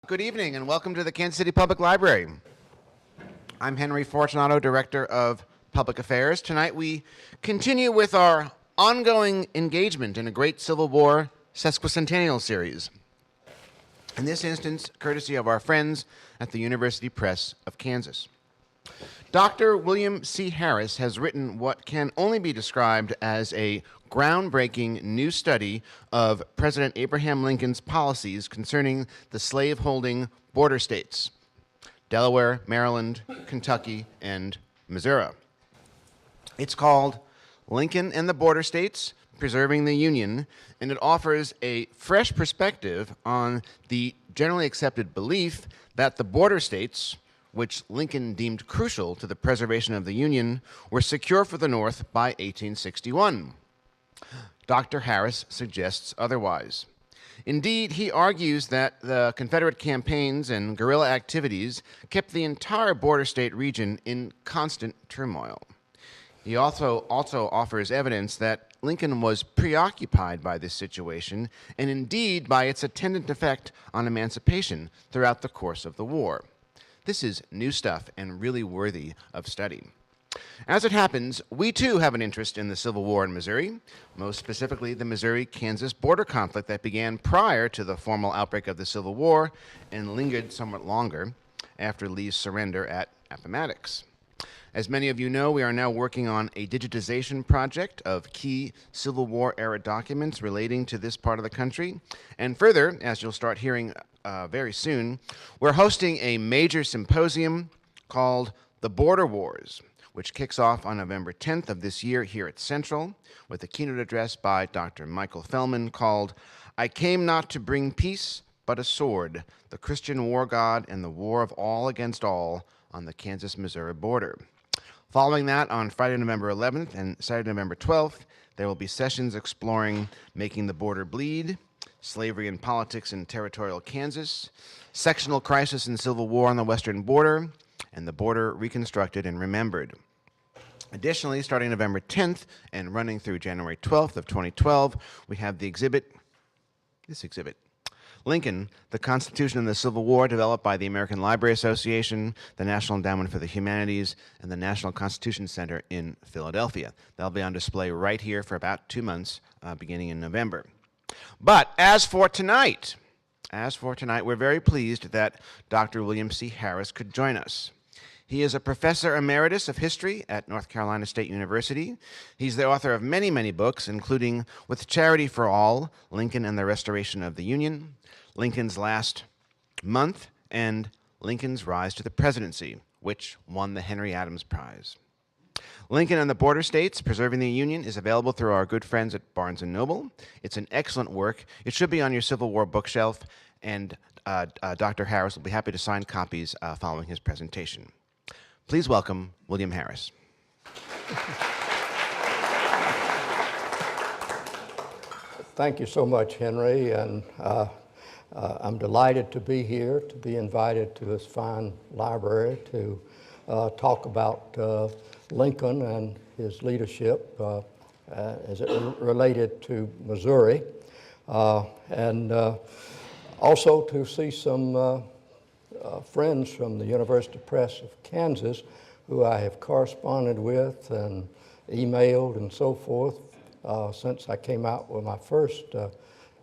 Good evening and welcome to the Kansas City Public Library. I'm Henry Fortunato, Director of Public Affairs. Tonight we continue with our ongoing engagement in a great Civil War sesquicentennial series. In this instance, courtesy of our friends at the University Press of Kansas. Dr. William C. Harris has written what can only be described as a groundbreaking new study of President Abraham Lincoln's policies concerning the slave-holding border states, Delaware, Maryland, Kentucky, and Missouri. It's called Lincoln and the Border States, Preserving the Union, and it offers a fresh perspective on the generally accepted belief that the border states, which Lincoln deemed crucial to the preservation of the Union, were secure for the North by 1861. Dr. Harris suggests otherwise. Indeed, he argues that the Confederate campaigns and guerrilla activities kept the entire border state region in constant turmoil. He also offers evidence that Lincoln was preoccupied by this situation and indeed by its attendant effect on emancipation throughout the course of the war. This is new stuff and really worthy of study. As it happens, we too have an interest in the Civil War in Missouri, most specifically the Missouri-Kansas border conflict that began prior to the formal outbreak of the Civil War and lingered somewhat longer after Lee's surrender at Appomattox. As many of you know, we are now working on a digitization project of key Civil War-era documents relating to this part of the country. And further, as you'll start hearing very soon, we're hosting a major symposium called The Border Wars, which kicks off on November 10th of this year here at Central with a keynote address by Dr. Michael Fellman called I Came Not to Bring Peace, but a Sword, the Christian War God and the War of All Against All on the Kansas-Missouri border. Following that, on Friday, November 11th and Saturday, November 12th, there will be sessions exploring Making the Border Bleed, Slavery and Politics in Territorial Kansas, Sectional Crisis and Civil War on the Western Border, and the Border Reconstructed and Remembered. Additionally, starting November 10th and running through January 12th of 2012, we have this exhibit, Lincoln, the Constitution and the Civil War, developed by the American Library Association, the National Endowment for the Humanities, and the National Constitution Center in Philadelphia. That'll be on display right here for about 2 months, beginning in November. But as for tonight, we're very pleased that Dr. William C. Harris could join us. He is a professor emeritus of history at North Carolina State University. He's the author of many, many books, including With Charity for All, Lincoln and the Restoration of the Union, Lincoln's Last Month, and Lincoln's Rise to the Presidency, which won the Henry Adams Prize. Lincoln and the Border States, Preserving the Union, is available through our good friends at Barnes & Noble. It's an excellent work. It should be on your Civil War bookshelf, and Dr. Harris will be happy to sign copies following his presentation. Please welcome William Harris. Thank you so much, Henry, and I'm delighted to be here, to be invited to this fine library to talk about Lincoln and his leadership as it related to Missouri, and also to see some friends from the University Press of Kansas who I have corresponded with and emailed and so forth since I came out with my first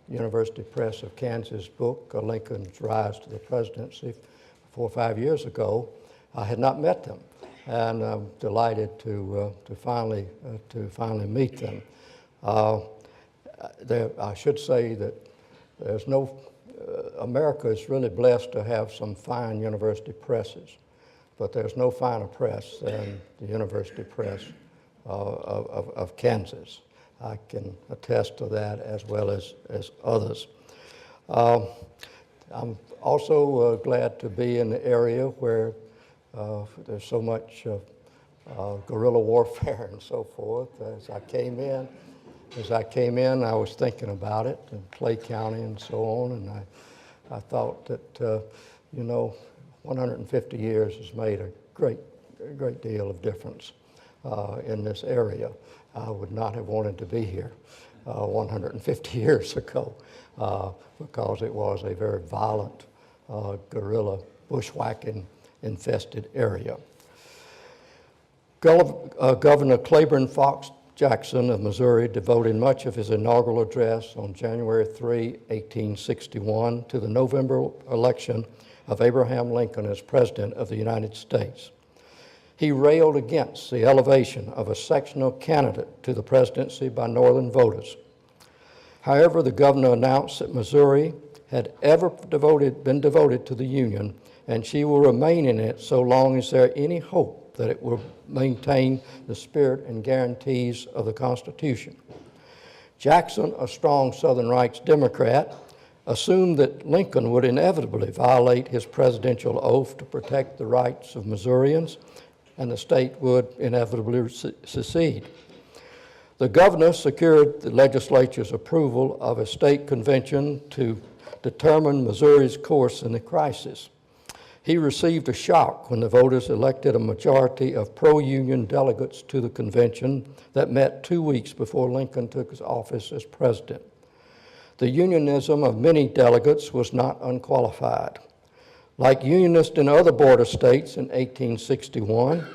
University Press of Kansas book, Lincoln's Rise to the Presidency, 4 or 5 years ago. I had not met them, and I'm delighted to finally meet them. I should say that there's no America is really blessed to have some fine university presses, but there's no finer press than the University Press of Kansas. I can attest to that as well as others. I'm also glad to be in the area where there's so much guerrilla warfare and so forth. As I came in, I was thinking about it in Clay County and so on, and I thought that 150 years has made a great deal of difference in this area. I would not have wanted to be here 150 years ago because it was a very violent guerrilla bushwhacking infested area. Governor Claiborne Fox Jackson of Missouri devoted much of his inaugural address on January 3, 1861 to the November election of Abraham Lincoln as President of the United States. He railed against the elevation of a sectional candidate to the presidency by Northern voters. However, the governor announced that Missouri had ever been devoted to the Union, and she will remain in it so long as there any hope that it will maintain the spirit and guarantees of the Constitution. Jackson, a strong Southern rights Democrat, assumed that Lincoln would inevitably violate his presidential oath to protect the rights of Missourians, and the state would inevitably secede. The governor secured the legislature's approval of a state convention to determine Missouri's course in the crisis. He received a shock when the voters elected a majority of pro-union delegates to the convention that met 2 weeks before Lincoln took his office as president. The unionism of many delegates was not unqualified. Like unionists in other border states in 1861,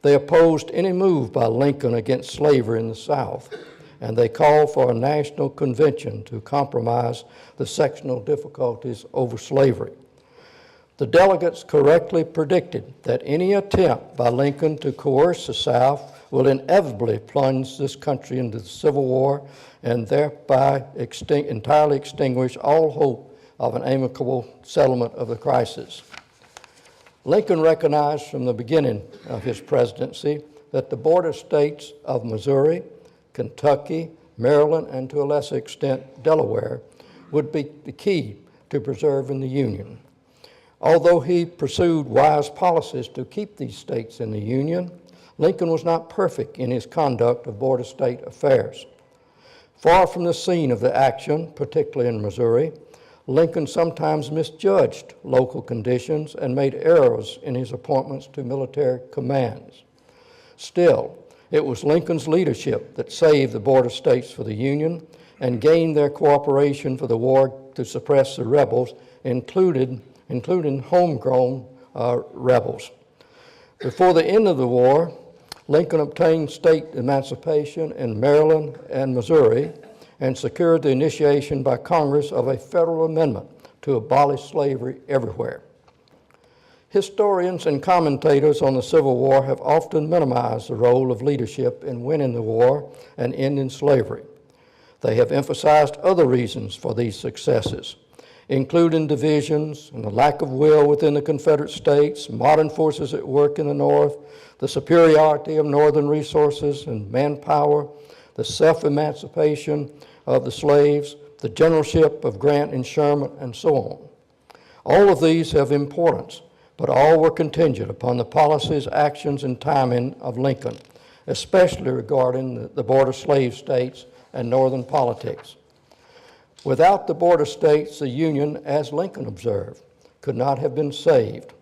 they opposed any move by Lincoln against slavery in the South, and they called for a national convention to compromise the sectional difficulties over slavery. The delegates correctly predicted that any attempt by Lincoln to coerce the South will inevitably plunge this country into the Civil War and thereby entirely extinguish all hope of an amicable settlement of the crisis. Lincoln recognized from the beginning of his presidency that the border states of Missouri, Kentucky, Maryland, and to a lesser extent Delaware would be the key to preserving the Union. Although he pursued wise policies to keep these states in the Union, Lincoln was not perfect in his conduct of border state affairs. Far from the scene of the action, particularly in Missouri, Lincoln sometimes misjudged local conditions and made errors in his appointments to military commands. Still, it was Lincoln's leadership that saved the border states for the Union and gained their cooperation for the war to suppress the rebels, including homegrown rebels. Before the end of the war, Lincoln obtained state emancipation in Maryland and Missouri and secured the initiation by Congress of a federal amendment to abolish slavery everywhere. Historians and commentators on the Civil War have often minimized the role of leadership in winning the war and ending slavery. They have emphasized other reasons for these successes, including divisions and the lack of will within the Confederate states, modern forces at work in the North, the superiority of Northern resources and manpower, the self-emancipation of the slaves, the generalship of Grant and Sherman, and so on. All of these have importance, but all were contingent upon the policies, actions, and timing of Lincoln, especially regarding the border slave states and Northern politics. Without the border states, the Union, as Lincoln observed, could not have been saved.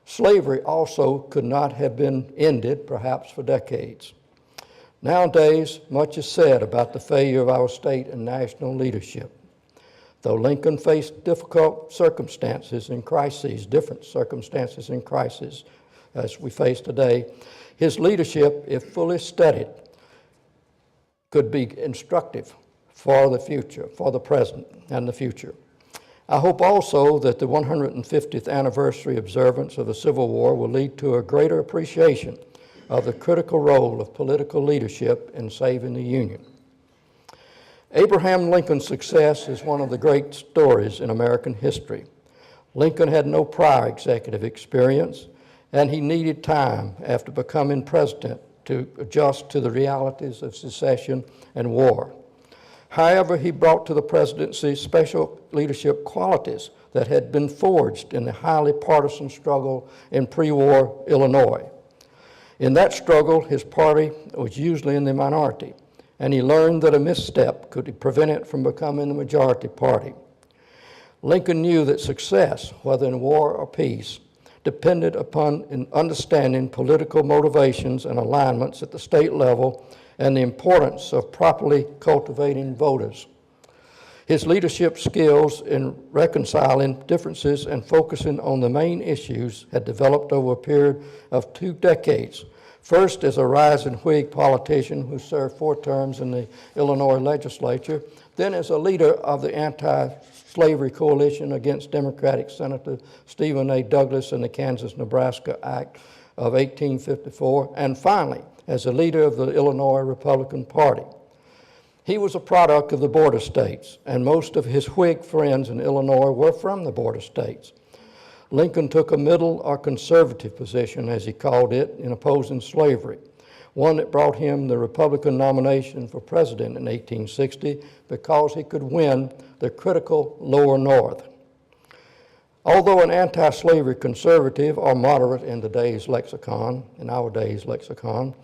Slavery also could not have been ended, perhaps for decades. Nowadays, much is said about the failure of our state and national leadership. Though Lincoln faced difficult circumstances and crises, different circumstances and crises as we face today, his leadership, if fully studied, could be instructive for the future, for the present and the future. I hope also that the 150th anniversary observance of the Civil War will lead to a greater appreciation of the critical role of political leadership in saving the Union. Abraham Lincoln's success is one of the great stories in American history. Lincoln had no prior executive experience, and he needed time after becoming president to adjust to the realities of secession and war. However, he brought to the presidency special leadership qualities that had been forged in the highly partisan struggle in pre-war Illinois. In that struggle, his party was usually in the minority, and he learned that a misstep could prevent it from becoming the majority party. Lincoln knew that success, whether in war or peace, depended upon understanding political motivations and alignments at the state level and the importance of properly cultivating voters. His leadership skills in reconciling differences and focusing on the main issues had developed over a period of 2 decades. First, as a rising Whig politician who served 4 terms in the Illinois legislature, then as a leader of the anti-slavery coalition against Democratic Senator Stephen A. Douglas and the Kansas-Nebraska Act of 1854, and finally, as a leader of the Illinois Republican Party. He was a product of the border states, and most of his Whig friends in Illinois were from the border states. Lincoln took a middle or conservative position, as he called it, in opposing slavery, one that brought him the Republican nomination for president in 1860 because he could win the critical lower North. Although an anti-slavery conservative or moderate in our day's lexicon,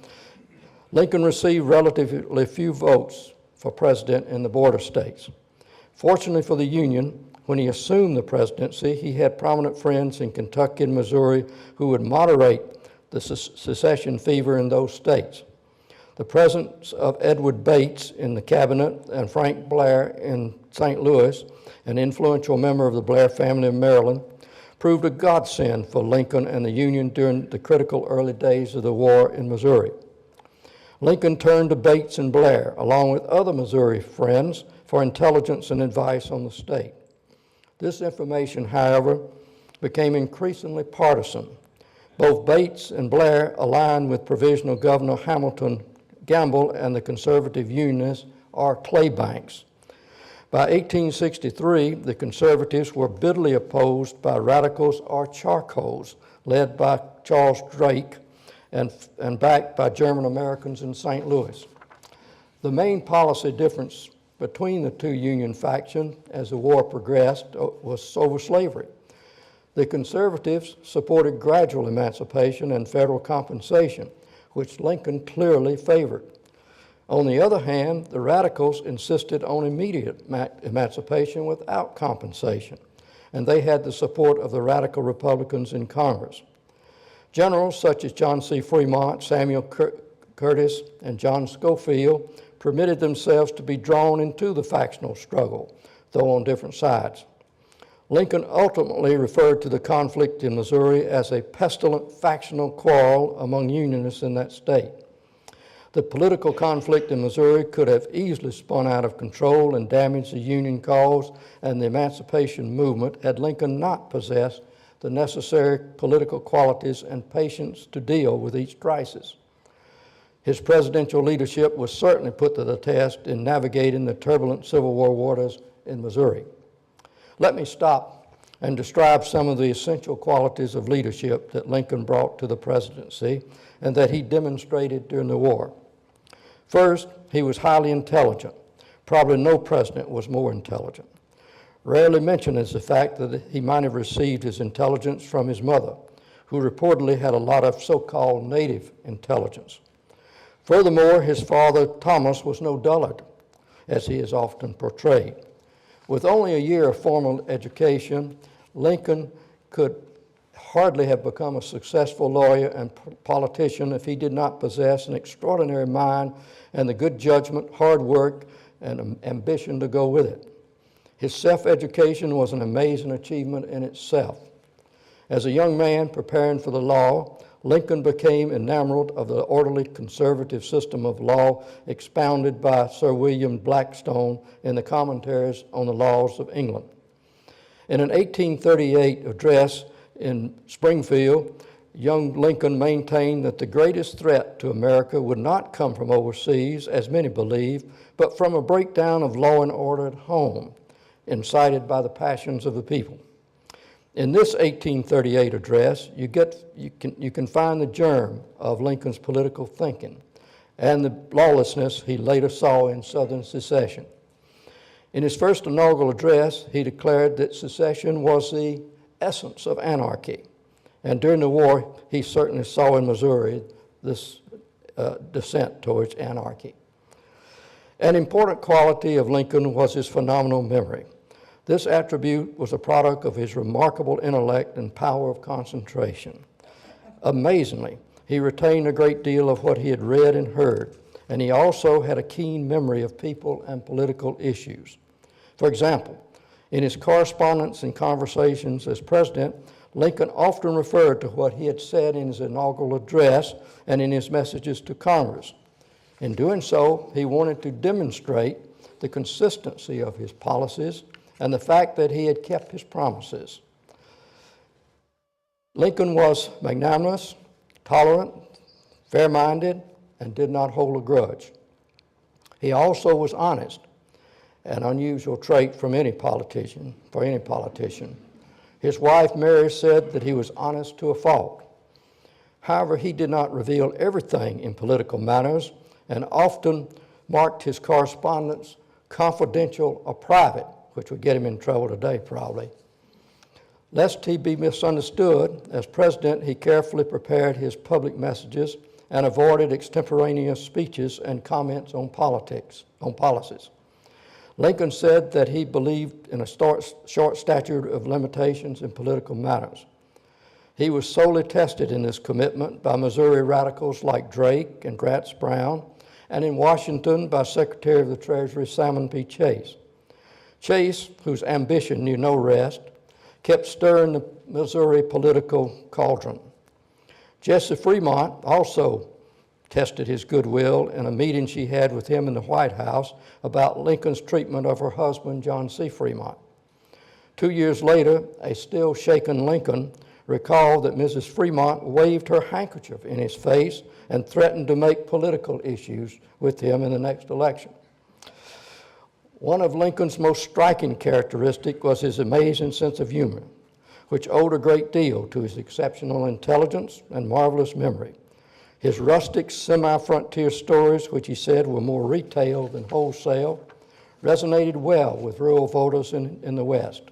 Lincoln received relatively few votes for president in the border states. Fortunately for the Union, when he assumed the presidency, he had prominent friends in Kentucky and Missouri who would moderate the secession fever in those states. The presence of Edward Bates in the cabinet and Frank Blair in St. Louis, an influential member of the Blair family of Maryland, proved a godsend for Lincoln and the Union during the critical early days of the war in Missouri. Lincoln turned to Bates and Blair, along with other Missouri friends, for intelligence and advice on the state. This information, however, became increasingly partisan. Both Bates and Blair aligned with Provisional Governor Hamilton Gamble and the conservative Unionists, or Claybanks. By 1863, the conservatives were bitterly opposed by radicals or charcoals, led by Charles Drake and backed by German Americans in St. Louis. The main policy difference between the two Union factions as the war progressed was over slavery. The conservatives supported gradual emancipation and federal compensation, which Lincoln clearly favored. On the other hand, the radicals insisted on immediate emancipation without compensation, and they had the support of the radical Republicans in Congress. Generals such as John C. Fremont, Samuel Curtis, and John Schofield permitted themselves to be drawn into the factional struggle, though on different sides. Lincoln ultimately referred to the conflict in Missouri as a pestilent factional quarrel among Unionists in that state. The political conflict in Missouri could have easily spun out of control and damaged the Union cause and the emancipation movement had Lincoln not possessed the necessary political qualities and patience to deal with each crisis. His presidential leadership was certainly put to the test in navigating the turbulent Civil War waters in Missouri. Let me stop and describe some of the essential qualities of leadership that Lincoln brought to the presidency and that he demonstrated during the war. First, he was highly intelligent. Probably no president was more intelligent. Rarely mentioned is the fact that he might have received his intelligence from his mother, who reportedly had a lot of so-called native intelligence. Furthermore, his father, Thomas, was no dullard, as he is often portrayed. With only a year of formal education, Lincoln could hardly have become a successful lawyer and politician if he did not possess an extraordinary mind and the good judgment, hard work, and ambition to go with it. His self-education was an amazing achievement in itself. As a young man preparing for the law, Lincoln became enamored of the orderly conservative system of law expounded by Sir William Blackstone in the commentaries on the laws of England. In an 1838 address in Springfield, young Lincoln maintained that the greatest threat to America would not come from overseas, as many believe, but from a breakdown of law and order at home, incited by the passions of the people. In this 1838 address, you can find the germ of Lincoln's political thinking and the lawlessness he later saw in Southern secession. In his first inaugural address, he declared that secession was the essence of anarchy. And during the war, he certainly saw in Missouri this descent towards anarchy. An important quality of Lincoln was his phenomenal memory. This attribute was a product of his remarkable intellect and power of concentration. Amazingly, he retained a great deal of what he had read and heard, and he also had a keen memory of people and political issues. For example, in his correspondence and conversations as president, Lincoln often referred to what he had said in his inaugural address and in his messages to Congress. In doing so, he wanted to demonstrate the consistency of his policies and the fact that he had kept his promises. Lincoln was magnanimous, tolerant, fair-minded, and did not hold a grudge. He also was honest, an unusual trait for any politician. His wife, Mary, said that he was honest to a fault. However, he did not reveal everything in political matters and often marked his correspondence confidential or private, which would get him in trouble today probably. Lest he be misunderstood, as president, he carefully prepared his public messages and avoided extemporaneous speeches and comments on policies. Lincoln said that he believed in a short statute of limitations in political matters. He was sorely tested in this commitment by Missouri radicals like Drake and Gratz Brown, and in Washington by Secretary of the Treasury Salmon P. Chase. Chase, whose ambition knew no rest, kept stirring the Missouri political cauldron. Jessie Fremont also tested his goodwill in a meeting she had with him in the White House about Lincoln's treatment of her husband, John C. Fremont. 2 years later, a still shaken Lincoln recalled that Mrs. Fremont waved her handkerchief in his face and threatened to make political issues with him in the next election. One of Lincoln's most striking characteristics was his amazing sense of humor, which owed a great deal to his exceptional intelligence and marvelous memory. His rustic, semi-frontier stories, which he said were more retail than wholesale, resonated well with rural voters in the West.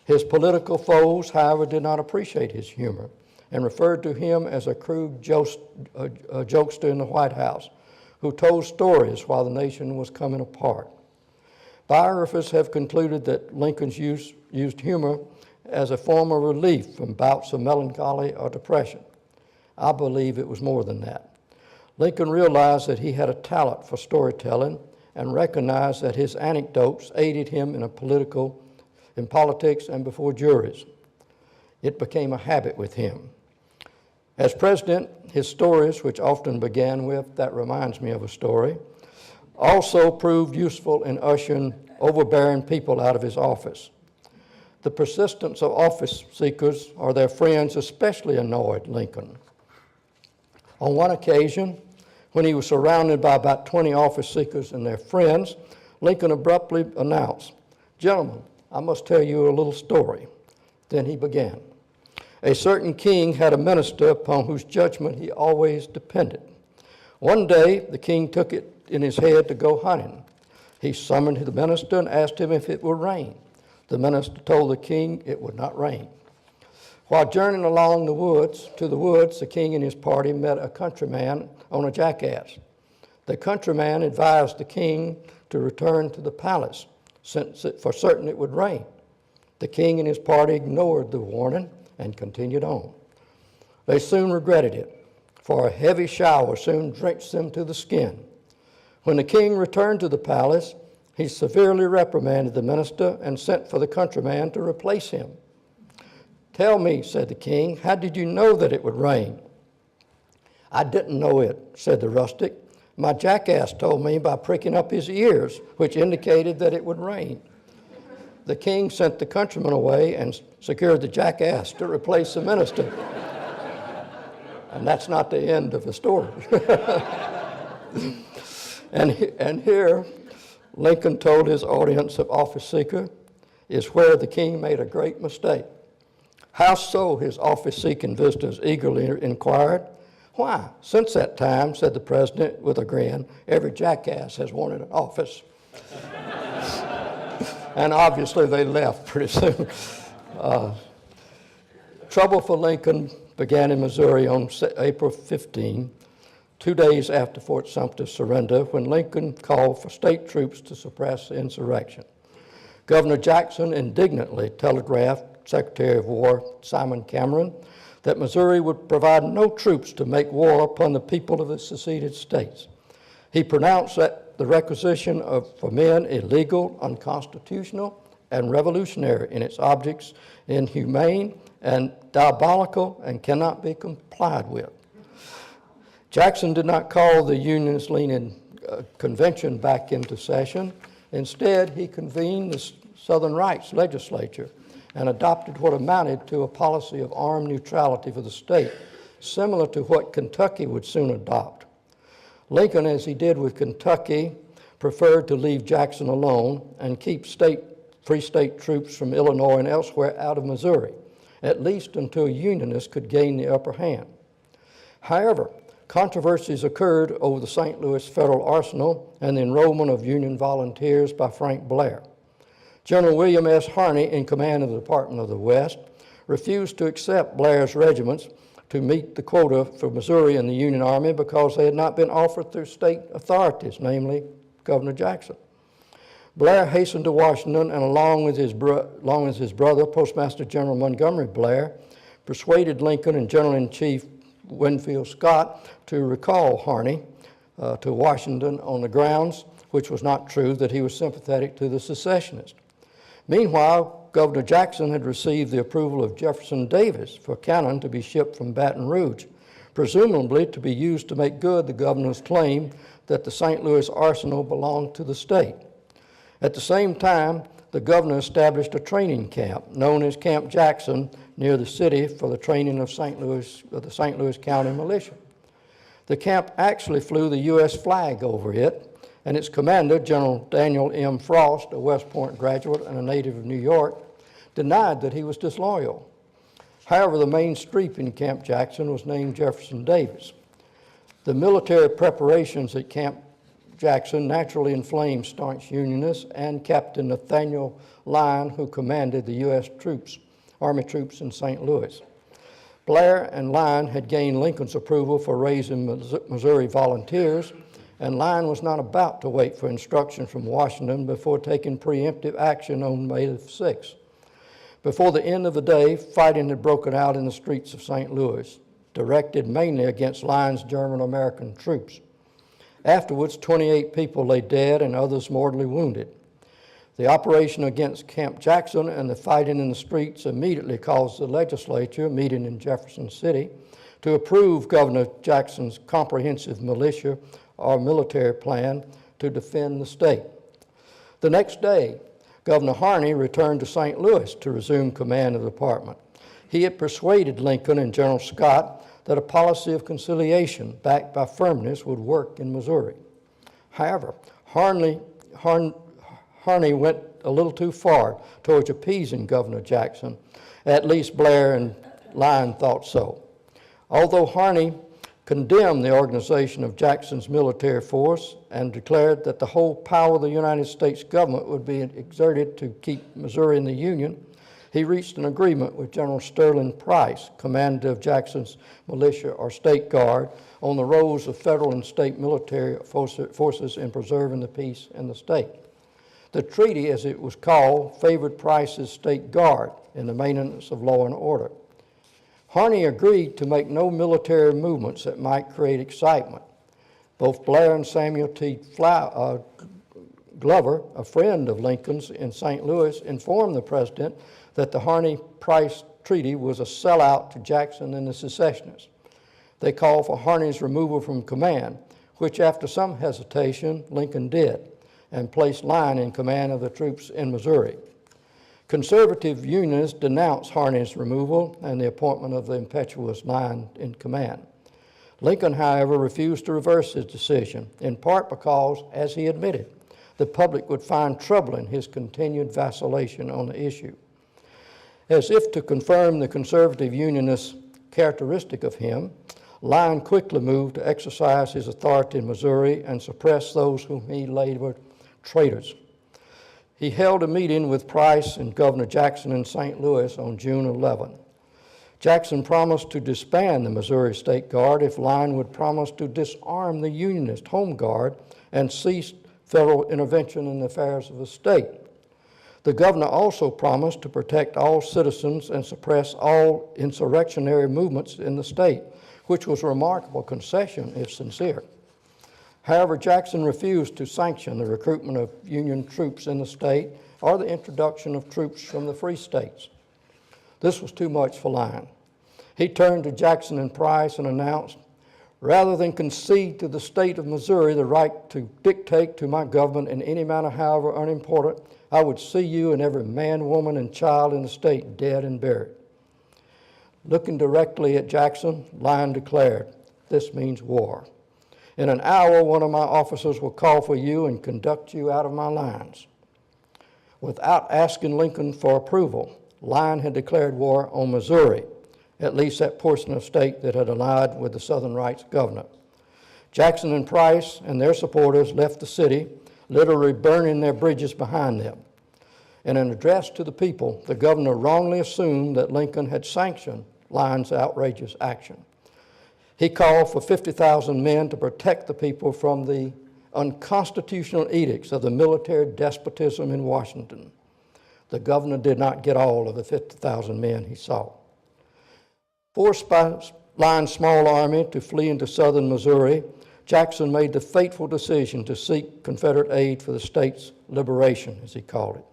His political foes, however, did not appreciate his humor and referred to him as a crude jokester in the White House who told stories while the nation was coming apart. Biographers have concluded that Lincoln's used humor as a form of relief from bouts of melancholy or depression. I believe it was more than that. Lincoln realized that he had a talent for storytelling and recognized that his anecdotes aided him in politics and before juries. It became a habit with him. As president, his stories, which often began with, "That reminds me of a story," also proved useful in ushering overbearing people out of his office. The persistence of office seekers or their friends especially annoyed Lincoln. On one occasion, when he was surrounded by about 20 office seekers and their friends, Lincoln abruptly announced, "Gentlemen, I must tell you a little story." Then he began. A certain king had a minister upon whose judgment he always depended. One day, the king took it in his head to go hunting. He summoned the minister and asked him if it would rain. The minister told the king it would not rain. While journeying along to the woods, the king and his party met a countryman on a jackass. The countryman advised the king to return to the palace, since for certain it would rain. The king and his party ignored the warning and continued on. They soon regretted it, for a heavy shower soon drenched them to the skin. When the king returned to the palace, he severely reprimanded the minister and sent for the countryman to replace him. "Tell me," said the king, "how did you know that it would rain?" "I didn't know it," said the rustic. "My jackass told me by pricking up his ears, which indicated that it would rain." The king sent the countryman away and secured the jackass to replace the minister. And that's not the end of the story. And here, Lincoln told his audience of office seeker, is where the king made a great mistake. "How so?" his office-seeking visitors eagerly inquired. "Why, since that time," said the president with a grin, "every jackass has wanted an office." And obviously they left pretty soon. Trouble for Lincoln began in Missouri on April 15, 2 days after Fort Sumter's surrender, when Lincoln called for state troops to suppress the insurrection. Governor Jackson indignantly telegraphed Secretary of War Simon Cameron that Missouri would provide no troops to make war upon the people of the seceded states. He pronounced that the requisition for men illegal, unconstitutional, and revolutionary in its objects, inhumane and diabolical, and cannot be complied with. Jackson did not call the Unionist-leaning convention back into session. Instead, he convened the Southern Rights Legislature and adopted what amounted to a policy of armed neutrality for the state, similar to what Kentucky would soon adopt. Lincoln, as he did with Kentucky, preferred to leave Jackson alone and keep free state troops from Illinois and elsewhere out of Missouri, at least until Unionists could gain the upper hand. However, controversies occurred over the St. Louis Federal Arsenal and the enrollment of Union volunteers by Frank Blair. General William S. Harney, in command of the Department of the West, refused to accept Blair's regiments to meet the quota for Missouri in the Union Army because they had not been offered through state authorities, namely Governor Jackson. Blair hastened to Washington and along with his brother, Postmaster General Montgomery Blair, persuaded Lincoln and General-in-Chief Winfield Scott to recall Harney to Washington on the grounds, which was not true, that he was sympathetic to the secessionists. Meanwhile, Governor Jackson had received the approval of Jefferson Davis for cannon to be shipped from Baton Rouge, presumably to be used to make good the governor's claim that the St. Louis Arsenal belonged to the state. At the same time, the governor established a training camp known as Camp Jackson near the city for the training of the St. Louis County militia. The camp actually flew the U.S. flag over it, and its commander, General Daniel M. Frost, a West Point graduate and a native of New York, denied that he was disloyal. However, the main street in Camp Jackson was named Jefferson Davis. The military preparations at Camp Jackson naturally inflamed staunch Unionists and Captain Nathaniel Lyon, who commanded the U.S. Army troops in St. Louis. Blair and Lyon had gained Lincoln's approval for raising Missouri volunteers, and Lyon was not about to wait for instruction from Washington before taking preemptive action on May 6th. Before the end of the day, fighting had broken out in the streets of St. Louis, directed mainly against Lyon's German-American troops. Afterwards, 28 people lay dead and others mortally wounded. The operation against Camp Jackson and the fighting in the streets immediately caused the legislature, meeting in Jefferson City, to approve Governor Jackson's comprehensive militia or military plan to defend the state. The next day, Governor Harney returned to St. Louis to resume command of the department. He had persuaded Lincoln and General Scott that a policy of conciliation backed by firmness would work in Missouri. However, Harney went a little too far towards appeasing Governor Jackson. At least Blair and Lyon thought so. Although Harney condemned the organization of Jackson's military force and declared that the whole power of the United States government would be exerted to keep Missouri in the Union, he reached an agreement with General Sterling Price, commander of Jackson's militia or state guard, on the roles of federal and state military forces in preserving the peace in the state. The treaty, as it was called, favored Price's state guard in the maintenance of law and order. Harney agreed to make no military movements that might create excitement. Both Blair and Samuel T. Glover, a friend of Lincoln's in St. Louis, informed the president that the Harney-Price treaty was a sellout to Jackson and the secessionists. They called for Harney's removal from command, which after some hesitation, Lincoln did, and placed Lyon in command of the troops in Missouri. Conservative Unionists denounced Harney's removal and the appointment of the impetuous Lyon in command. Lincoln, however, refused to reverse his decision, in part because, as he admitted, the public would find trouble in his continued vacillation on the issue. As if to confirm the conservative Unionist characteristic of him, Lyon quickly moved to exercise his authority in Missouri and suppress those whom he labeled traitors. He held a meeting with Price and Governor Jackson in St. Louis on June 11. Jackson promised to disband the Missouri State Guard if Lyon would promise to disarm the Unionist Home Guard and cease federal intervention in the affairs of the state. The governor also promised to protect all citizens and suppress all insurrectionary movements in the state, which was a remarkable concession if sincere. However, Jackson refused to sanction the recruitment of Union troops in the state or the introduction of troops from the free states. This was too much for Lyon. He turned to Jackson and Price and announced, "Rather than concede to the state of Missouri the right to dictate to my government in any manner, however unimportant, I would see you and every man, woman, and child in the state dead and buried." Looking directly at Jackson, Lyon declared, "This means war. In an hour, one of my officers will call for you and conduct you out of my lines." Without asking Lincoln for approval, Lyon had declared war on Missouri, at least that portion of state that had allied with the Southern Rights governor. Jackson and Price and their supporters left the city, literally burning their bridges behind them. In an address to the people, the governor wrongly assumed that Lincoln had sanctioned Lyon's outrageous action. He called for 50,000 men to protect the people from the unconstitutional edicts of the military despotism in Washington. The governor did not get all of the 50,000 men he sought. Forced by Lyon's small army to flee into southern Missouri, Jackson made the fateful decision to seek Confederate aid for the state's liberation, as he called it.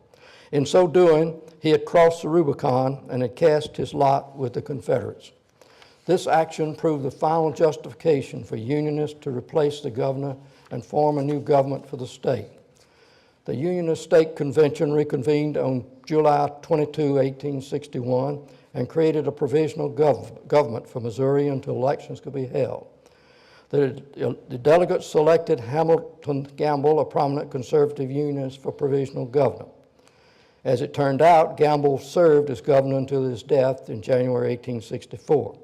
In so doing, he had crossed the Rubicon and had cast his lot with the Confederates. This action proved the final justification for Unionists to replace the governor and form a new government for the state. The Unionist State Convention reconvened on July 22, 1861, and created a provisional government for Missouri until elections could be held. The delegates selected Hamilton Gamble, a prominent conservative Unionist, for provisional governor. As it turned out, Gamble served as governor until his death in January 1864.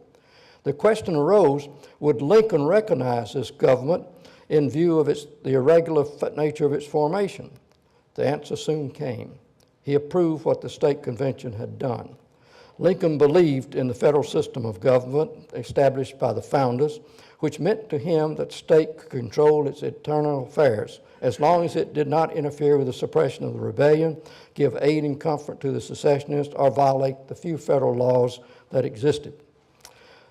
The question arose, would Lincoln recognize this government in view of the irregular nature of its formation? The answer soon came. He approved what the state convention had done. Lincoln believed in the federal system of government established by the founders, which meant to him that the state could control its internal affairs as long as it did not interfere with the suppression of the rebellion, give aid and comfort to the secessionists, or violate the few federal laws that existed.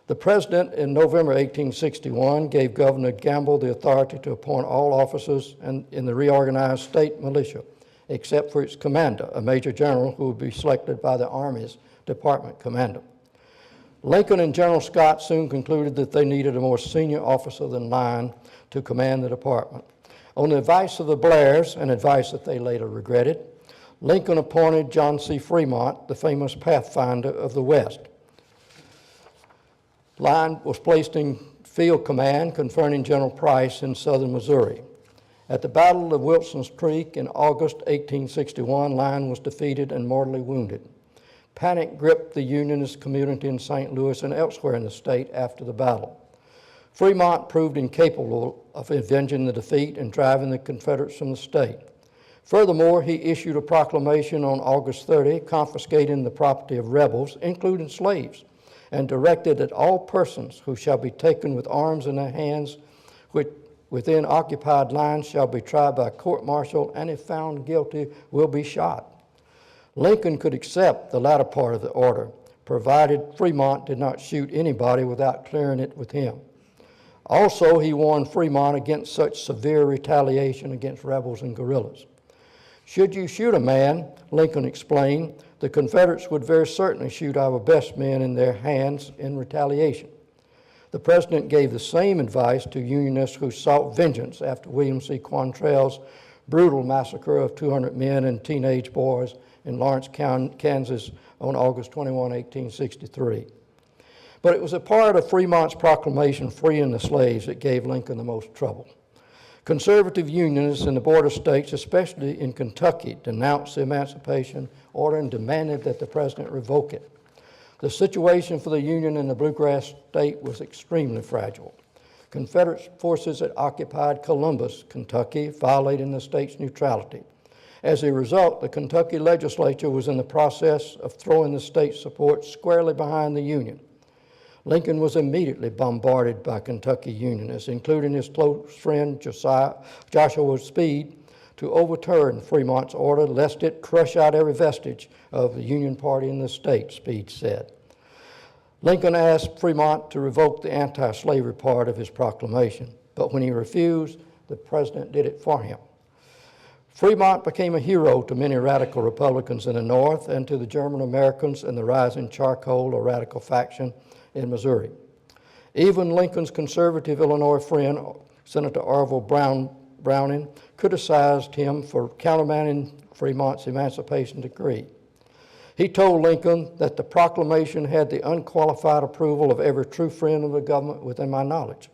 The president in November 1861 gave Governor Gamble the authority to appoint all officers in the reorganized state militia, except for its commander, a major general who would be selected by the Army's department commander. Lincoln and General Scott soon concluded that they needed a more senior officer than Lyon to command the department. On the advice of the Blairs, an advice that they later regretted, Lincoln appointed John C. Fremont, the famous pathfinder of the West. Lyon was placed in field command, confronting General Price in southern Missouri. At the Battle of Wilson's Creek in August 1861, Lyon was defeated and mortally wounded. Panic gripped the Unionist community in St. Louis and elsewhere in the state after the battle. Fremont proved incapable of avenging the defeat and driving the Confederates from the state. Furthermore, he issued a proclamation on August 30 confiscating the property of rebels, including slaves, and directed that all persons who shall be taken with arms in their hands within occupied lines shall be tried by court-martial, and if found guilty, will be shot. Lincoln could accept the latter part of the order, provided Fremont did not shoot anybody without clearing it with him. Also, he warned Fremont against such severe retaliation against rebels and guerrillas. Should you shoot a man, Lincoln explained, the Confederates would very certainly shoot our best men in their hands in retaliation. The president gave the same advice to Unionists who sought vengeance after William C. Quantrell's brutal massacre of 200 men and teenage boys in Lawrence, Kansas on August 21, 1863. But it was a part of Fremont's proclamation freeing the slaves that gave Lincoln the most trouble. Conservative Unionists in the border states, especially in Kentucky, denounced the Emancipation Order and demanded that the president revoke it. The situation for the Union in the bluegrass state was extremely fragile. Confederate forces had occupied Columbus, Kentucky, violating the state's neutrality. As a result, the Kentucky legislature was in the process of throwing the state's support squarely behind the Union. Lincoln was immediately bombarded by Kentucky Unionists, including his close friend Joshua Speed, to overturn Fremont's order lest it crush out every vestige of the Union Party in the state, Speed said. Lincoln asked Fremont to revoke the anti-slavery part of his proclamation, but when he refused, The president did it for him. Fremont became a hero to many radical Republicans in the North and to the German Americans in the rising charcoal or radical faction in Missouri. Even Lincoln's conservative Illinois friend, Senator Orville Browning, criticized him for countermanding Fremont's emancipation decree. He told Lincoln that the proclamation had the unqualified approval of every true friend of the government within my knowledge.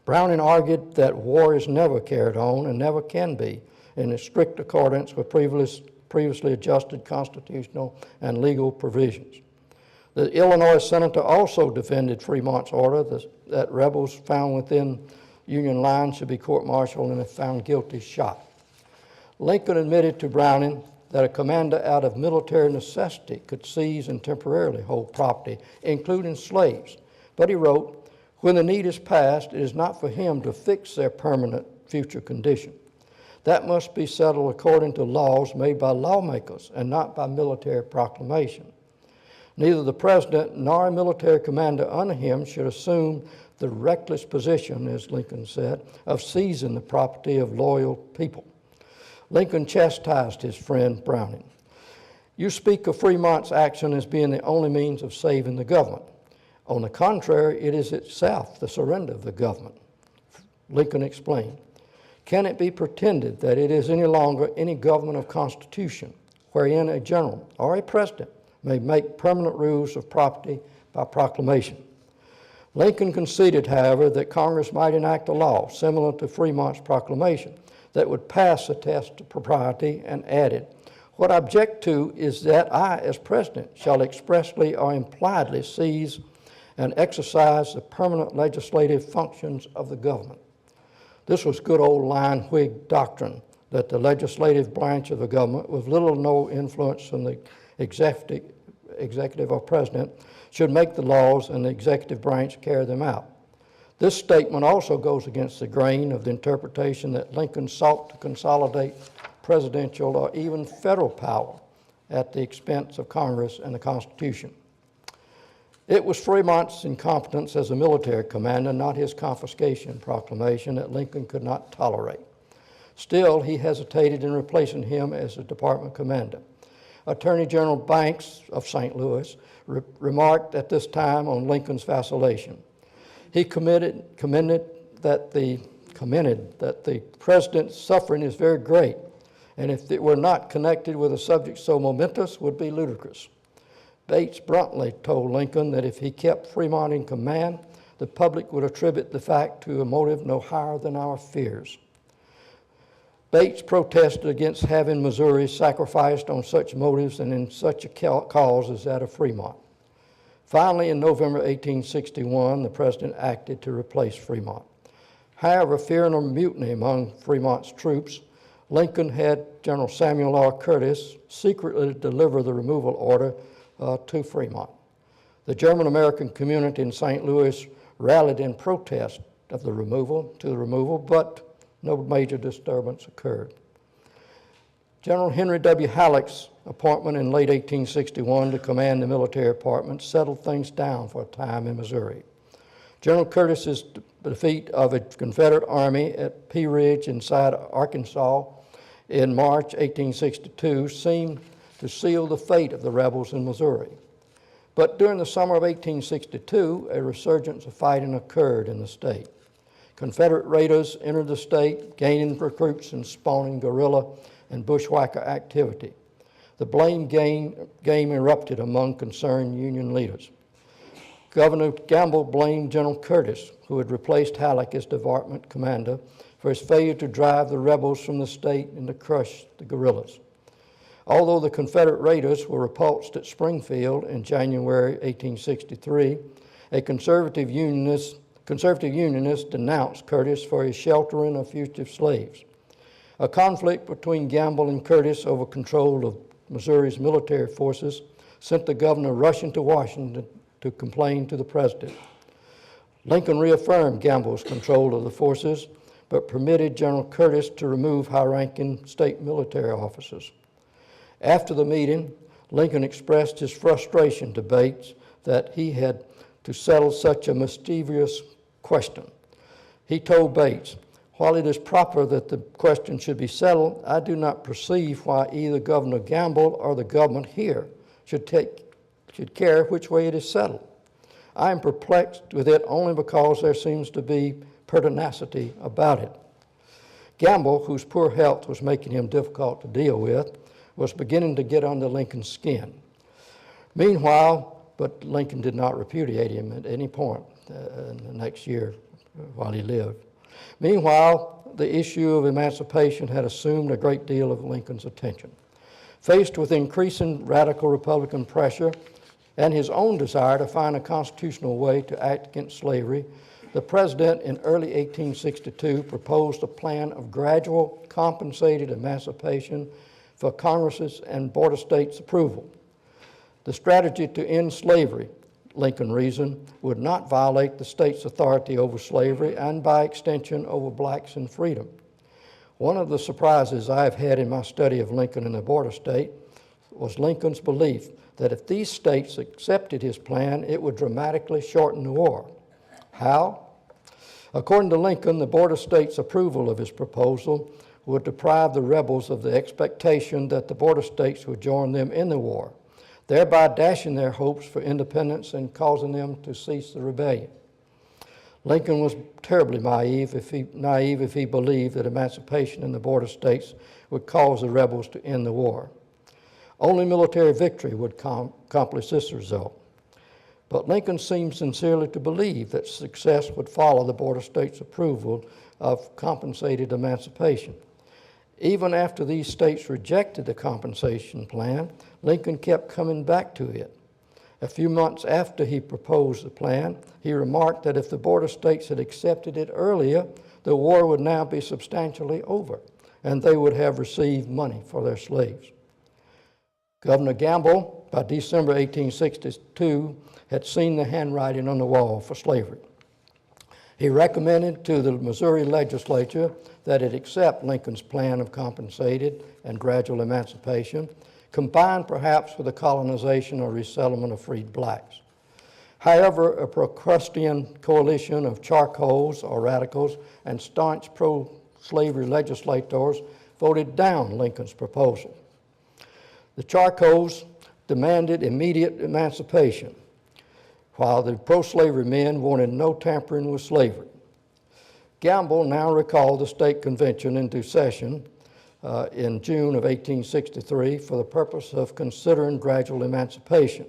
Browning argued that war is never carried on and never can be in strict accordance with previously adjusted constitutional and legal provisions. The Illinois senator also defended Fremont's order that rebels found within Union lines should be court-martialed and if found guilty, shot. Lincoln admitted to Browning that a commander out of military necessity could seize and temporarily hold property, including slaves. But he wrote, "When the need is past, it is not for him to fix their permanent future condition. That must be settled according to laws made by lawmakers and not by military proclamation. Neither the president nor a military commander under him should assume the reckless position," as Lincoln said, "of seizing the property of loyal people." Lincoln chastised his friend Browning. "You speak of Fremont's action as being the only means of saving the government. On the contrary, it is itself the surrender of the government." Lincoln explained, "Can it be pretended that it is any longer any government of constitution wherein a general or a president may make permanent rules of property by proclamation?" Lincoln conceded, however, that Congress might enact a law similar to Fremont's proclamation that would pass the test of propriety, and added, "What I object to is that I, as president, shall expressly or impliedly seize and exercise the permanent legislative functions of the government." This was good old line Whig doctrine, that the legislative branch of the government, with little or no influence from the executive or president, should make the laws and the executive branch carry them out. This statement also goes against the grain of the interpretation that Lincoln sought to consolidate presidential or even federal power at the expense of Congress and the Constitution. It was Fremont's incompetence as a military commander, not his confiscation proclamation, that Lincoln could not tolerate. Still, he hesitated in replacing him as a department commander. Attorney General Banks of St. Louis remarked at this time on Lincoln's vacillation. He commended that the president's suffering is very great, and if it were not connected with a subject so momentous, would be ludicrous. Bates bluntly told Lincoln that if he kept Fremont in command, the public would attribute the fact to a motive no higher than our fears. Bates protested against having Missouri sacrificed on such motives and in such a cause as that of Fremont. Finally, in November 1861, the president acted to replace Fremont. However, fearing a mutiny among Fremont's troops, Lincoln had General Samuel R. Curtis secretly deliver the removal order to Fremont. The German-American community in St. Louis rallied in protest of the removal, but no major disturbance occurred. General Henry W. Halleck's appointment in late 1861 to command the military department settled things down for a time in Missouri. General Curtis's defeat of a Confederate army at Pea Ridge inside Arkansas in March 1862 seemed to seal the fate of the rebels in Missouri. But during the summer of 1862, a resurgence of fighting occurred in the state. Confederate raiders entered the state, gaining recruits and spawning guerrilla and bushwhacker activity. The blame game erupted among concerned Union leaders. Governor Gamble blamed General Curtis, who had replaced Halleck as department commander, for his failure to drive the rebels from the state and to crush the guerrillas. Although the Confederate raiders were repulsed at Springfield in January 1863, a conservative Unionist denounced Curtis for his sheltering of fugitive slaves. A conflict between Gamble and Curtis over control of Missouri's military forces sent the governor rushing to Washington to complain to the president. Lincoln reaffirmed Gamble's control of the forces, but permitted General Curtis to remove high-ranking state military officers. After the meeting, Lincoln expressed his frustration to Bates that he had to settle such a mischievous question. He told Bates, While it is proper that the question should be settled, I do not perceive why either Governor Gamble or the government here should care which way it is settled. I am perplexed with it only because there seems to be pertinacity about it. Gamble, whose poor health was making him difficult to deal with, was beginning to get under Lincoln's skin. Meanwhile, but Lincoln did not repudiate him at any point in the next year while he lived. Meanwhile, the issue of emancipation had assumed a great deal of Lincoln's attention. Faced with increasing radical Republican pressure and his own desire to find a constitutional way to act against slavery, the president in early 1862 proposed a plan of gradual compensated emancipation for Congress's and border states' approval. The strategy to end slavery, Lincoln reasoned, would not violate the state's authority over slavery and by extension over blacks in freedom. One of the surprises I have had in my study of Lincoln and the border state was Lincoln's belief that if these states accepted his plan, it would dramatically shorten the war. How? According to Lincoln, the border states' approval of his proposal would deprive the rebels of the expectation that the border states would join them in the war, thereby dashing their hopes for independence and causing them to cease the rebellion. Lincoln was terribly naive if he believed that emancipation in the border states would cause the rebels to end the war. Only military victory would accomplish this result. But Lincoln seemed sincerely to believe that success would follow the border states' approval of compensated emancipation. Even after these states rejected the compensation plan, Lincoln kept coming back to it. A few months after he proposed the plan, he remarked that if the border states had accepted it earlier, the war would now be substantially over, and they would have received money for their slaves. Governor Gamble, by December 1862, had seen the handwriting on the wall for slavery. He recommended to the Missouri legislature that it accept Lincoln's plan of compensated and gradual emancipation, combined perhaps with the colonization or resettlement of freed blacks. However, a Procrustean coalition of charcoals or radicals and staunch pro-slavery legislators voted down Lincoln's proposal. The charcoals demanded immediate emancipation, while the pro-slavery men wanted no tampering with slavery. Gamble now recalled the state convention into session in June of 1863 for the purpose of considering gradual emancipation.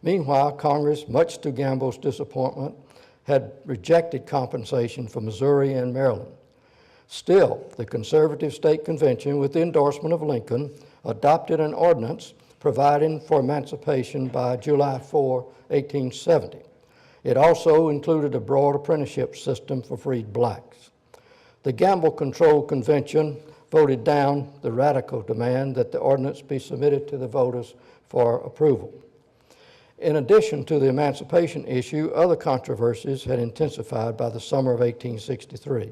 Meanwhile, Congress, much to Gamble's disappointment, had rejected compensation for Missouri and Maryland. Still, the conservative state convention, with the endorsement of Lincoln, adopted an ordinance providing for emancipation by July 4, 1870. It also included a broad apprenticeship system for freed blacks. The Gamble-controlled convention voted down the radical demand that the ordinance be submitted to the voters for approval. In addition to the emancipation issue, other controversies had intensified by the summer of 1863.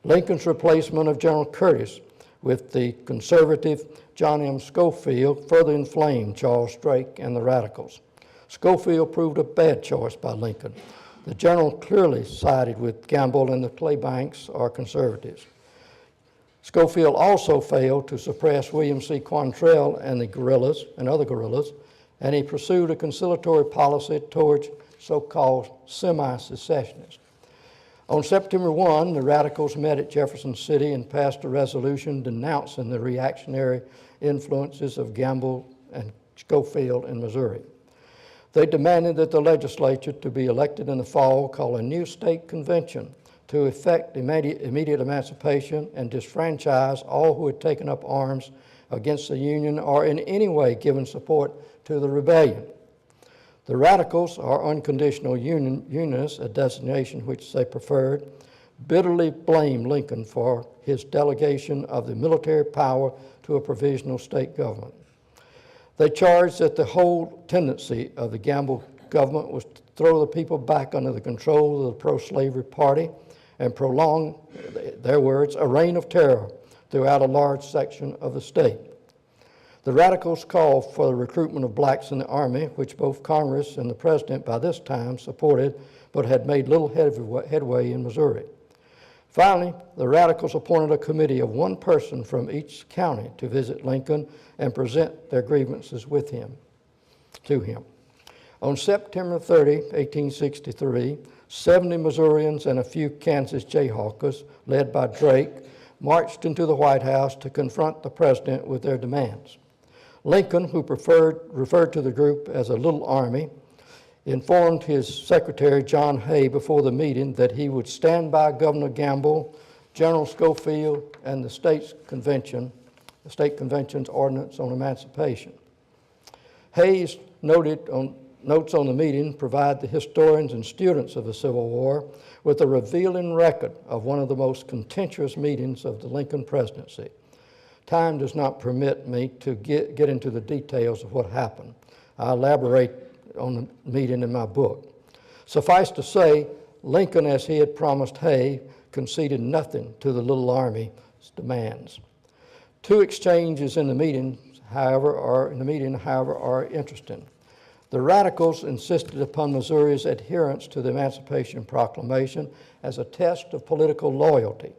Lincoln's replacement of General Curtis with the conservative John M. Schofield further inflamed Charles Drake and the radicals. Schofield proved a bad choice by Lincoln. The general clearly sided with Gamble and the Claybanks or conservatives. Schofield also failed to suppress William C. Quantrill and the guerrillas and other guerrillas, and he pursued a conciliatory policy towards so-called semi-secessionists. On September 1, the radicals met at Jefferson City and passed a resolution denouncing the reactionary influences of Gamble and Schofield in Missouri. They demanded that the legislature to be elected in the fall call a new state convention to effect immediate emancipation and disfranchise all who had taken up arms against the Union or in any way given support to the rebellion. The radicals, or unconditional unionists, a designation which they preferred, bitterly blamed Lincoln for his delegation of the military power to a provisional state government. They charged that the whole tendency of the Gamble government was to throw the people back under the control of the pro-slavery party and prolong, their words, a reign of terror throughout a large section of the state. The radicals called for the recruitment of blacks in the Army, which both Congress and the President by this time supported, but had made little headway in Missouri. Finally, the radicals appointed a committee of one person from each county to visit Lincoln and present their grievances to him. On September 30, 1863, 70 Missourians and a few Kansas Jayhawkers, led by Drake, marched into the White House to confront the president with their demands. Lincoln, who referred to the group as a little army, informed his secretary, John Hay, before the meeting that he would stand by Governor Gamble, General Schofield, and the state convention's ordinance on emancipation. Hay's notes on the meeting provide the historians and students of the Civil War with a revealing record of one of the most contentious meetings of the Lincoln presidency. Time does not permit me to get into the details of what happened. I elaborate on the meeting in my book. Suffice to say, Lincoln, as he had promised Hay, conceded nothing to the little army's demands. Two exchanges in the meeting, however, are interesting. The radicals insisted upon Missouri's adherence to the Emancipation Proclamation as a test of political loyalty.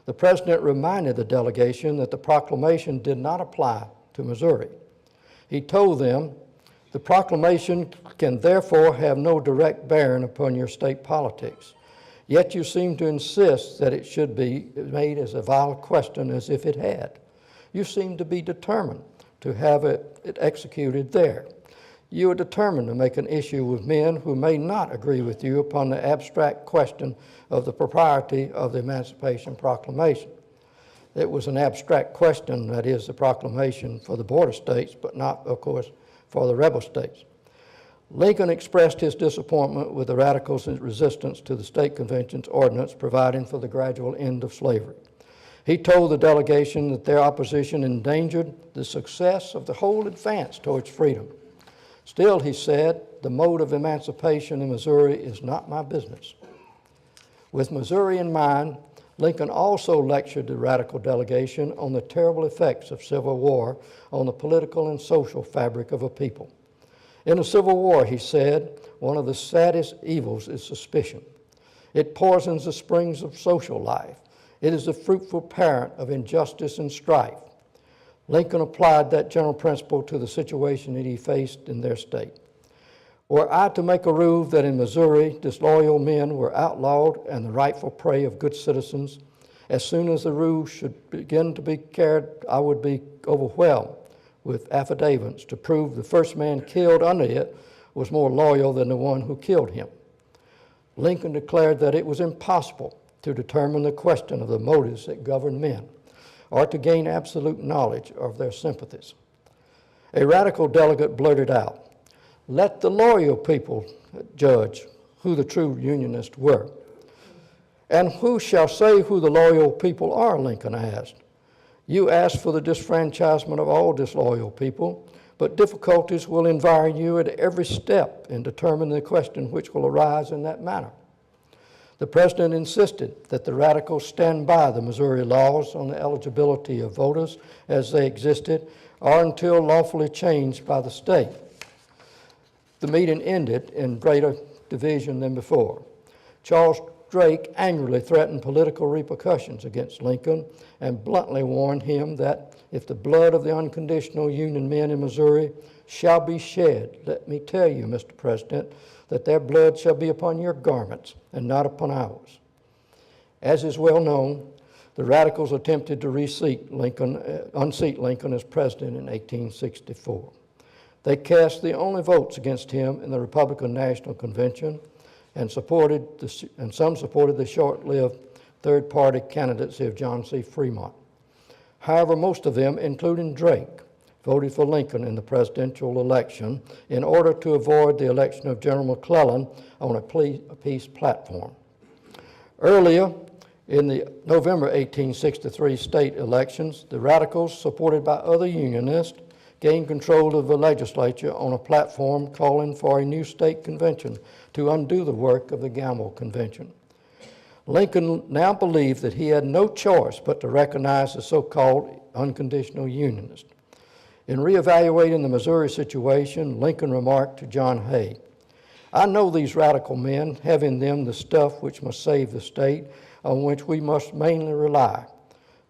The president reminded the delegation that the proclamation did not apply to Missouri. He told them, "The proclamation can therefore have no direct bearing upon your state politics. Yet you seem to insist that it should be made as a vital question as if it had. You seem to be determined to have it executed there. You are determined to make an issue with men who may not agree with you upon the abstract question of the propriety of the Emancipation Proclamation." It was an abstract question, that is, the proclamation for the border states, but not, of course, for the rebel states. Lincoln expressed his disappointment with the radicals' resistance to the state convention's ordinance providing for the gradual end of slavery. He told the delegation that their opposition endangered the success of the whole advance towards freedom. Still, he said, the mode of emancipation in Missouri is not my business. With Missouri in mind, Lincoln also lectured the radical delegation on the terrible effects of civil war on the political and social fabric of a people. In the Civil War, he said, one of the saddest evils is suspicion. It poisons the springs of social life. It is the fruitful parent of injustice and strife. Lincoln applied that general principle to the situation that he faced in their state. Were I to make a rule that in Missouri disloyal men were outlawed and the rightful prey of good citizens, as soon as the rule should begin to be carried, I would be overwhelmed with affidavits to prove the first man killed under it was more loyal than the one who killed him. Lincoln declared that it was impossible to determine the question of the motives that govern men, or to gain absolute knowledge of their sympathies. A radical delegate blurted out, "Let the loyal people judge who the true Unionists were." "And who shall say who the loyal people are?" Lincoln asked. "You ask for the disfranchisement of all disloyal people, but difficulties will environ you at every step in determining the question which will arise in that manner." The president insisted that the radicals stand by the Missouri laws on the eligibility of voters as they existed or until lawfully changed by the state. The meeting ended in greater division than before. Charles Drake angrily threatened political repercussions against Lincoln and bluntly warned him that if the blood of the unconditional Union men in Missouri shall be shed, let me tell you, Mr. President, that their blood shall be upon your garments and not upon ours. As is well known, the radicals attempted to unseat Lincoln as president in 1864. They cast the only votes against him in the Republican National Convention and some supported the short-lived third-party candidacy of John C. Fremont. However, most of them, including Drake, voted for Lincoln in the presidential election in order to avoid the election of General McClellan on a peace platform. Earlier, in the November 1863 state elections, the radicals, supported by other Unionists, gained control of the legislature on a platform calling for a new state convention to undo the work of the Gamble Convention. Lincoln now believed that he had no choice but to recognize the so-called unconditional Unionists. In reevaluating the Missouri situation, Lincoln remarked to John Hay, "I know these radical men, have in them the stuff which must save the state, on which we must mainly rely.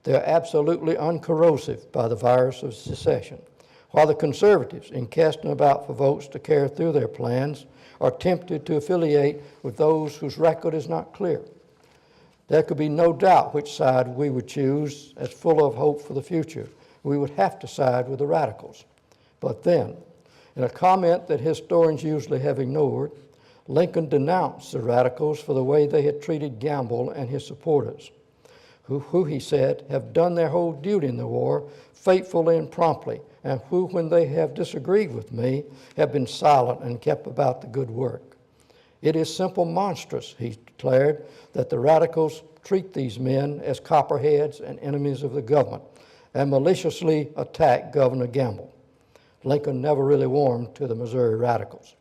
They are absolutely uncorrosive by the virus of secession, while the conservatives, in casting about for votes to carry through their plans, are tempted to affiliate with those whose record is not clear. There could be no doubt which side we would choose. As full of hope for the future, we would have to side with the radicals. But then, in a comment that historians usually have ignored, Lincoln denounced the radicals for the way they had treated Gamble and his supporters, who he said have done their whole duty in the war faithfully and promptly, and who, when they have disagreed with me, have been silent and kept about the good work. It is simple monstrous, he declared, that the radicals treat these men as copperheads and enemies of the government and maliciously attack Governor Gamble. Lincoln never really warmed to the Missouri radicals.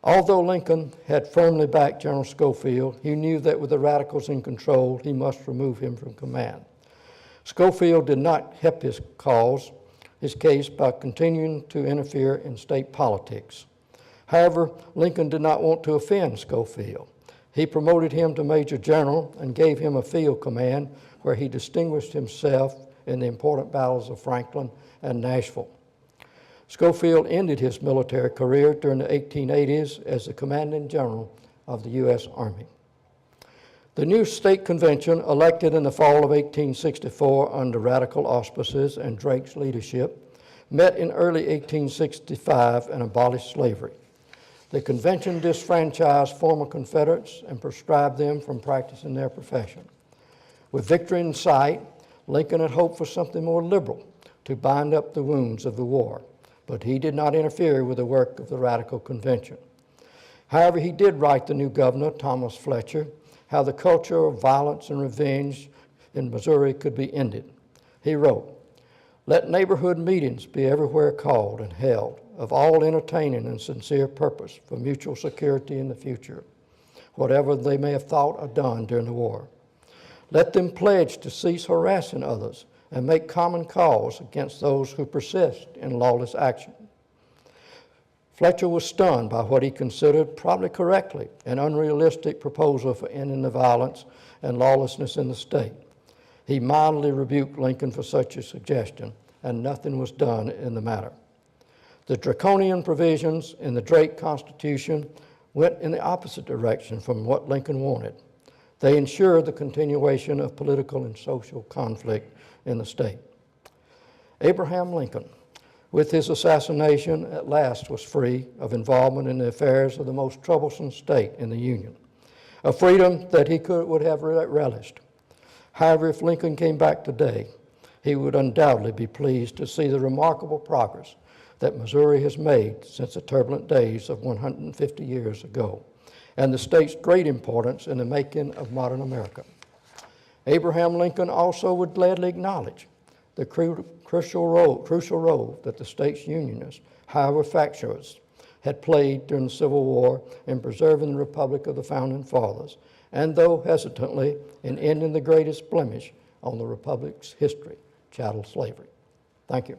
Although Lincoln had firmly backed General Schofield, he knew that with the radicals in control, he must remove him from command. Schofield did not help his case by continuing to interfere in state politics. However, Lincoln did not want to offend Schofield. He promoted him to Major General and gave him a field command where he distinguished himself in the important battles of Franklin and Nashville. Schofield ended his military career during the 1880s as the commanding general of the U.S. Army. The new state convention, elected in the fall of 1864 under radical auspices and Drake's leadership, met in early 1865 and abolished slavery. The convention disfranchised former Confederates and proscribed them from practicing their profession. With victory in sight, Lincoln had hoped for something more liberal to bind up the wounds of the war, but he did not interfere with the work of the radical convention. However, he did write the new governor, Thomas Fletcher, how the culture of violence and revenge in Missouri could be ended. He wrote, "Let neighborhood meetings be everywhere called and held, of all entertaining and sincere purpose for mutual security in the future, whatever they may have thought or done during the war. Let them pledge to cease harassing others and make common cause against those who persist in lawless action." Fletcher was stunned by what he considered, probably correctly, an unrealistic proposal for ending the violence and lawlessness in the state. He mildly rebuked Lincoln for such a suggestion, and nothing was done in the matter. The draconian provisions in the Drake Constitution went in the opposite direction from what Lincoln wanted. They ensured the continuation of political and social conflict in the state. Abraham Lincoln, with his assassination, at last was free of involvement in the affairs of the most troublesome state in the Union, a freedom that he would have relished. However, if Lincoln came back today, he would undoubtedly be pleased to see the remarkable progress that Missouri has made since the turbulent days of 150 years ago, and the state's great importance in the making of modern America. Abraham Lincoln also would gladly acknowledge the crucial role that the state's Unionists, however factious, had played during the Civil War in preserving the Republic of the Founding Fathers, and though hesitantly, in ending the greatest blemish on the Republic's history, chattel slavery. Thank you.